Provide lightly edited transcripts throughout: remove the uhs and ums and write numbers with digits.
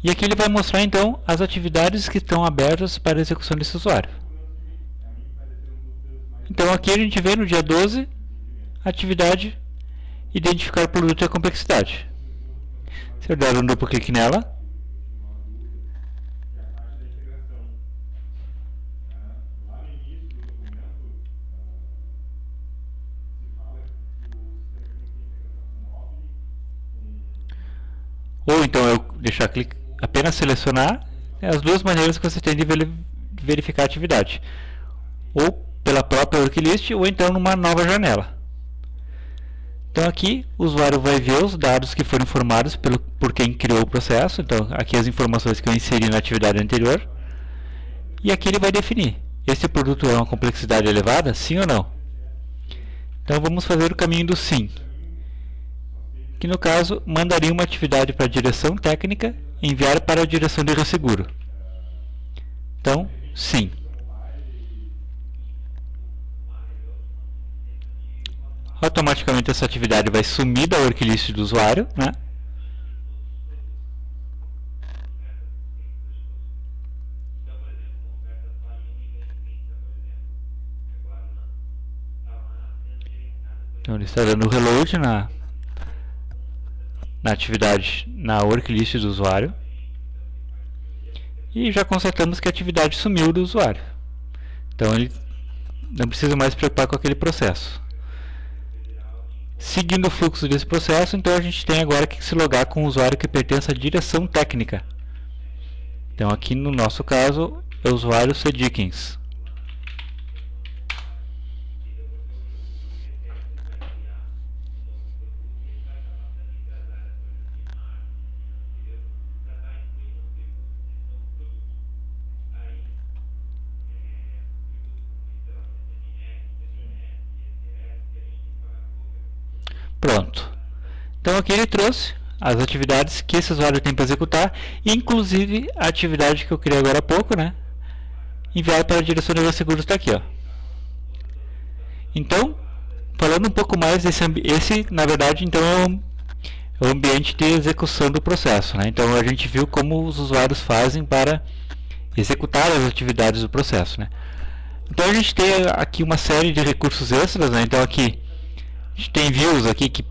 E aqui ele vai mostrar então as atividades que estão abertas para a execução desse usuário. Então aqui a gente vê no dia 12, atividade identificar o produto e a complexidade. Se eu der um duplo clique nela, ou então eu deixar apenas selecionar, as duas maneiras que você tem de verificar a atividade, ou pela própria worklist ou então numa nova janela. Então aqui o usuário vai ver os dados que foram informados por quem criou o processo. Então aqui as informações que eu inseri na atividade anterior, e aqui ele vai definir: esse produto é uma complexidade elevada, sim ou não? Então vamos fazer o caminho do sim, que no caso mandaria uma atividade para a direção técnica e enviar para a direção de resseguro. Então, sim. Automaticamente essa atividade vai sumir da worklist do usuário, né? Então ele está dando reload na atividade na worklist do usuário. E já constatamos que a atividade sumiu do usuário. Então ele não precisa mais se preocupar com aquele processo. Seguindo o fluxo desse processo, então a gente tem agora que se logar com o usuário que pertence à direção técnica. Então aqui no nosso caso é o usuário C. Dickens. Pronto. Então aqui ele trouxe as atividades que esse usuário tem para executar, inclusive a atividade que eu criei agora há pouco, né? Enviar para a direção de seguros está aqui, ó. Então, falando um pouco mais esse na verdade então é o ambiente de execução do processo, né? Então a gente viu como os usuários fazem para executar as atividades do processo, né? Então a gente tem aqui uma série de recursos extras, né? Então aqui a gente tem views aqui que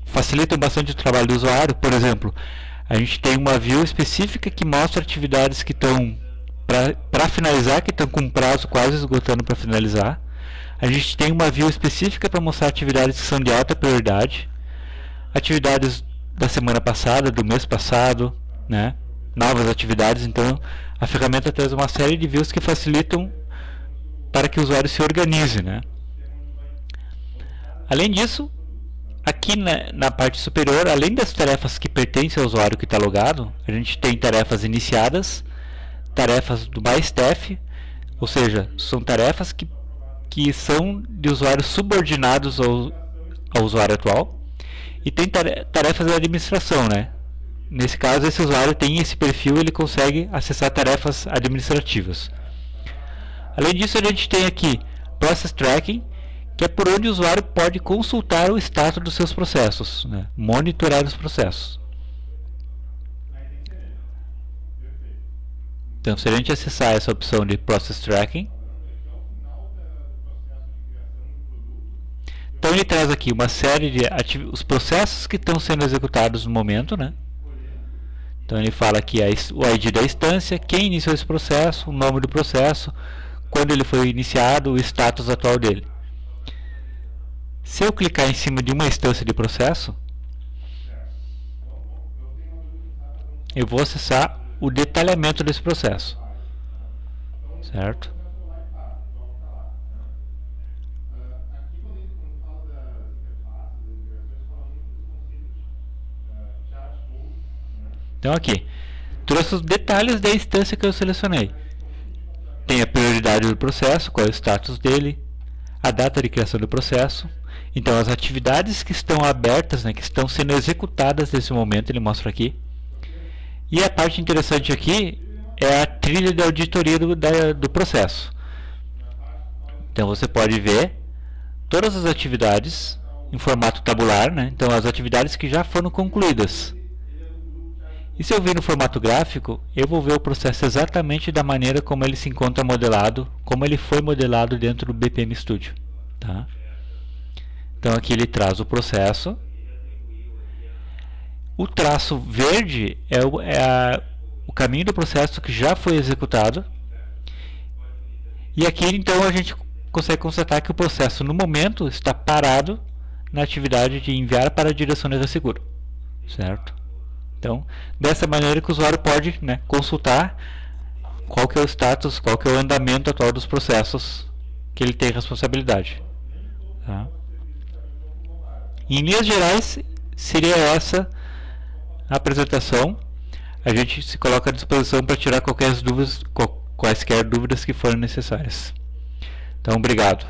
facilitam bastante o trabalho do usuário. Por exemplo, a gente tem uma view específica que mostra atividades que estão para finalizar, que estão com prazo quase esgotando para finalizar. A gente tem uma view específica para mostrar atividades que são de alta prioridade, atividades da semana passada, do mês passado, né? Novas atividades. Então a ferramenta traz uma série de views que facilitam para que o usuário se organize, né? Além disso, aqui na parte superior, além das tarefas que pertencem ao usuário que está logado, a gente tem tarefas iniciadas, tarefas do MyStaff, ou seja, são tarefas que são de usuários subordinados ao usuário atual, e tem tarefas de administração, né? Nesse caso, esse usuário tem esse perfil, ele consegue acessar tarefas administrativas. Além disso, a gente tem aqui Process Tracking, que é por onde o usuário pode consultar o status dos seus processos, né? Monitorar os processos. Então, se a gente acessar essa opção de Process Tracking, então ele traz aqui uma série de os processos que estão sendo executados no momento, né? Então ele fala aqui o ID da instância, quem iniciou esse processo, o nome do processo, quando ele foi iniciado, o status atual dele. Se eu clicar em cima de uma instância de processo, eu vou acessar o detalhamento desse processo, certo? Então aqui, trouxe os detalhes da instância que eu selecionei. Tem a prioridade do processo, qual é o status dele, a data de criação do processo. Então as atividades que estão abertas, né, que estão sendo executadas nesse momento, ele mostra aqui. E a parte interessante aqui é a trilha de auditoria do processo. Então você pode ver todas as atividades em formato tabular, né? Então as atividades que já foram concluídas. E se eu vir no formato gráfico, eu vou ver o processo exatamente da maneira como ele se encontra modelado, como ele foi modelado dentro do BPM Studio. Tá? Então aqui ele traz o processo. O traço verde é o caminho do processo que já foi executado. E aqui então a gente consegue constatar que o processo no momento está parado na atividade de enviar para a direção de resseguro. Certo? Então, dessa maneira que o usuário pode, né, consultar qual que é o status, qual que é o andamento atual dos processos que ele tem responsabilidade. Tá? Em linhas gerais, seria essa a apresentação. A gente se coloca à disposição para tirar quaisquer dúvidas que forem necessárias. Então, obrigado.